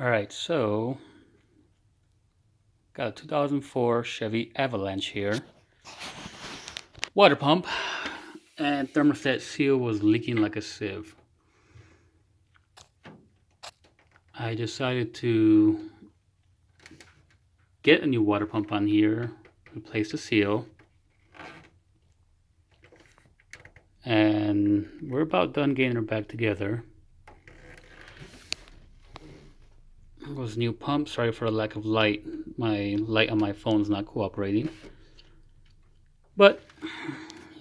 Alright, so got a 2004 Chevy Avalanche here. Water pump and thermostat seal was leaking like a sieve. I decided to get a new water pump on here, replace the seal, and we're about done getting her back together. It was a new pump. Sorry for the lack of light. My light on my phone is not cooperating. But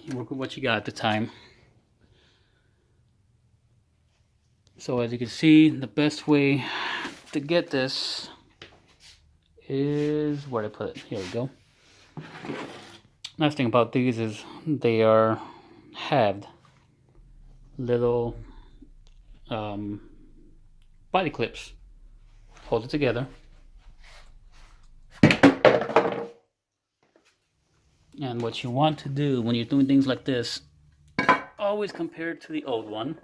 you work with what you got at the time. So as you can see, the best way to get this is where I put it. Here we go. Nice thing about these is they are halved little body clips. Hold it together. And what you want to do when you're doing things like this, always compare it to the old one.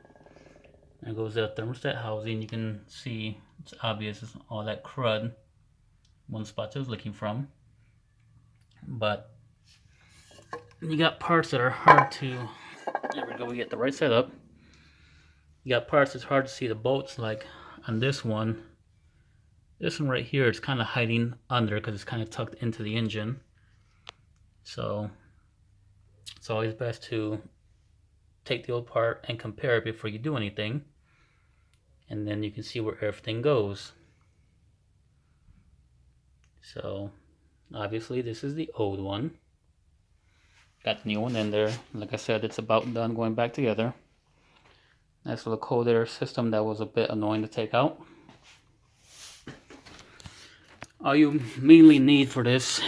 There goes the thermostat housing. You can see it's obvious it's all that crud. One spot I was looking from. But you got parts that are hard to, there we go, we get the right setup. You got parts that's hard to see the bolts, like on this one. This one right here, it's kind of hiding under because it's kind of tucked into the engine. So it's always best to take the old part and compare it before you do anything. And then you can see where everything goes. So obviously this is the old one. Got the new one in there. Like I said, it's about done going back together. Nice little cold air system that was a bit annoying to take out. All you mainly need for this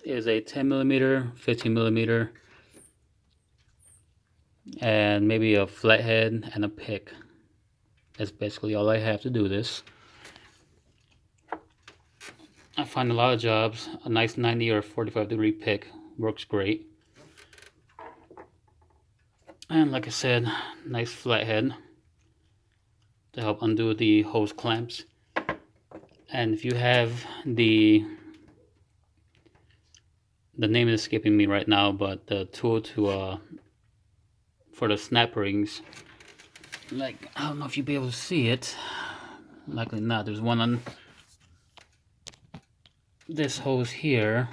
is a 10mm, 15mm, and maybe a flathead and a pick. That's basically all I have to do this. I find a lot of jobs, a nice 90 or 45-degree pick works great. And like I said, nice flathead to help undo the hose clamps. And if you have the name is escaping me right now, but the tool to for the snap rings, like, I don't know if you'll be able to see it. Likely not. There's one on this hose here.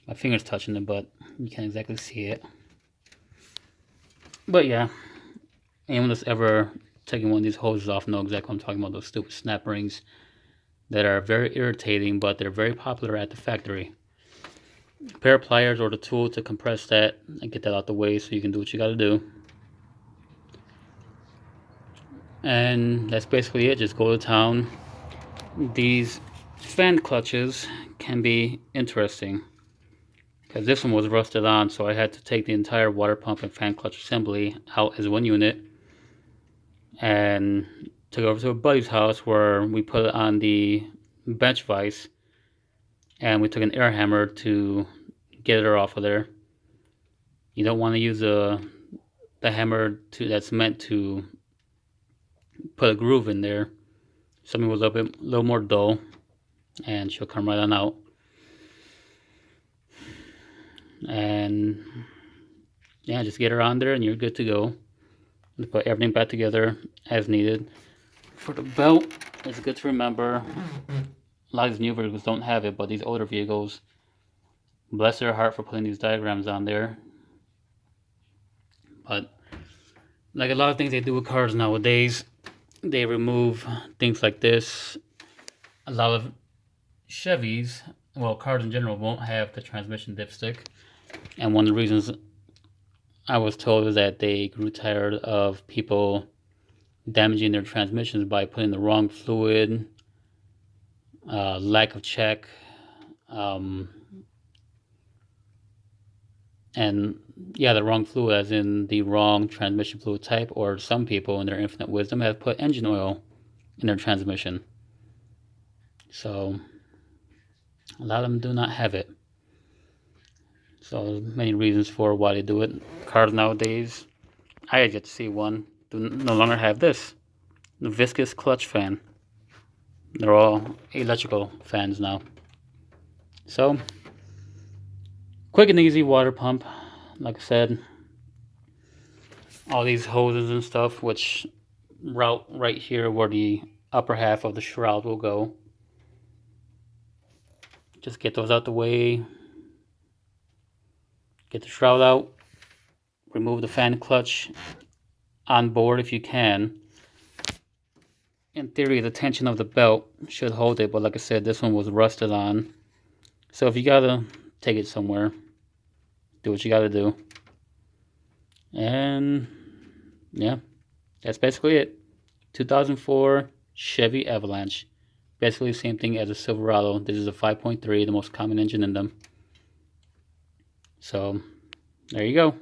My finger's touching it, but you can't exactly see it. But yeah, anyone that's ever taking one of these hoses off know exactly what I'm talking about. Those stupid snap rings that are very irritating, but they're very popular at the factory. A pair of pliers or the tool to compress that and get that out the way so you can do what you got to do. And that's basically it. Just go to town. These fan clutches can be interesting because this one was rusted on, so I had to take the entire water pump and fan clutch assembly out as one unit and took it over to a buddy's house where we put it on the bench vise, and we took an air hammer to get it off of there. You don't want to use the hammer that's meant to put a groove in there. Something was a little more dull, and she'll come right on out. And yeah, just get her on there and you're good to go. Just put everything back together as needed. For the belt, it's good to remember, a lot of these new vehicles don't have it, but these older vehicles, bless their heart for putting these diagrams on there. But like a lot of things they do with cars nowadays, they remove things like this. A lot of Chevys, well, cars in general, won't have the transmission dipstick. And one of the reasons I was told is that they grew tired of people damaging their transmissions by putting the wrong fluid, lack of check, and yeah, the wrong fluid as in the wrong transmission fluid type, or some people in their infinite wisdom have put engine oil in their transmission. So a lot of them do not have it. So many reasons for why they do it. Cars nowadays, I had yet to see one, do no longer have this, the viscous clutch fan. They're all electrical fans now. So, quick and easy water pump. Like I said, all these hoses and stuff, which route right here where the upper half of the shroud will go. Just get those out the way. Get the shroud out. Remove the fan clutch on board if you can. In theory, the tension of the belt should hold it, but like I said, this one was rusted on. So if you gotta take it somewhere, do what you gotta do. And yeah, that's basically it. 2004 Chevy Avalanche. Basically the same thing as a Silverado. This is a 5.3, the most common engine in them. So there you go.